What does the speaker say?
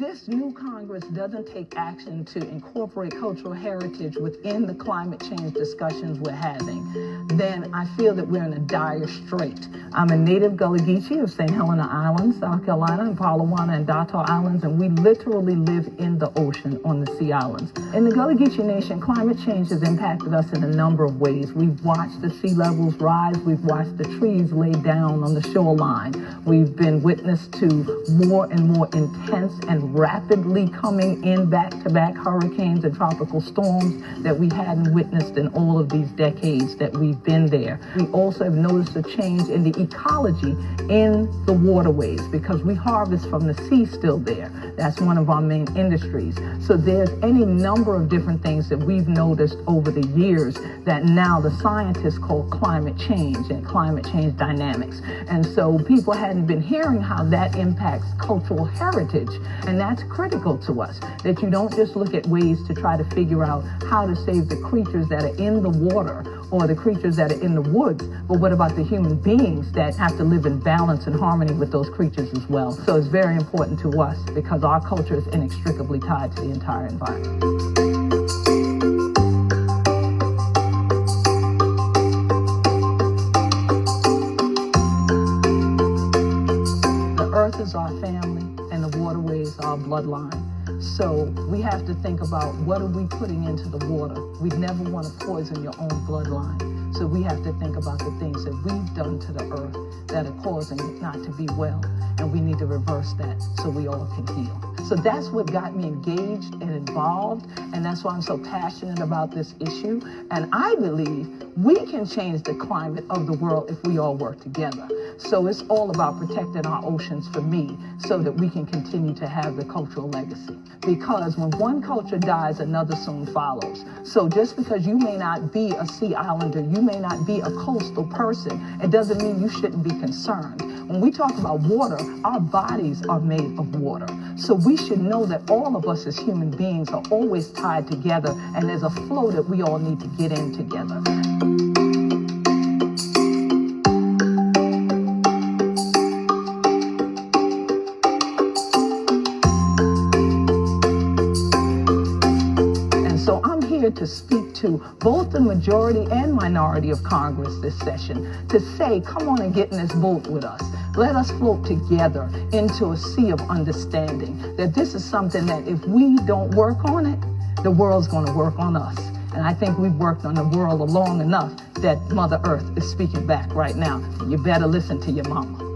this new Congress doesn't take action to incorporate cultural heritage within the climate change discussions we're having, then I feel that we're in a dire strait. I'm a native Gullah Geechee of St. Helena Island, South Carolina, and Palawana and Dato Islands, and we literally live in the ocean on the Sea Islands. In the Gullah Geechee Nation, climate change has impacted us in a number of ways. We've watched the sea levels rise. We've watched the trees lay down on the shoreline. We've been witness to more and more intense and rapidly coming in back-to-back hurricanes and tropical storms that we hadn't witnessed in all of these decades that we've been there. We also have noticed a change in the ecology in the waterways because we harvest from the sea still there. That's one of our main industries. So there's any number of different things that we've noticed over the years that now the scientists call climate change and climate change dynamics. And so people hadn't been hearing how that impacts cultural heritage. And that's critical to us, that you don't just look at ways to try to figure out how to save the creatures that are in the water or the creatures that are in the woods, but what about the human beings that have to live in balance and harmony with those creatures as well? So it's very important to us because our culture is inextricably tied to the entire environment. The earth is our family and the waterways are our bloodline. So we have to think about what are we putting into the water. We never want to poison your own bloodline. So we have to think about the things that we've done to the earth that are causing it not to be well. And we need to reverse that so we all can heal. So that's what got me engaged and involved. And that's why I'm so passionate about this issue. And I believe we can change the climate of the world if we all work together. So it's all about protecting our oceans for me so that we can continue to have the cultural legacy. Because when one culture dies, another soon follows. So just because you may not be a sea islander, you may not be a coastal person, it doesn't mean you shouldn't be concerned. When we talk about water, our bodies are made of water. So we should know that all of us as human beings are always tied together and there's a flow that we all need to get in together. To speak to both the majority and minority of Congress this session to say, come on and get in this boat with us. Let us float together into a sea of understanding that this is something that if we don't work on it, the world's going to work on us. And I think we've worked on the world long enough that Mother Earth is speaking back right now. You better listen to your mama.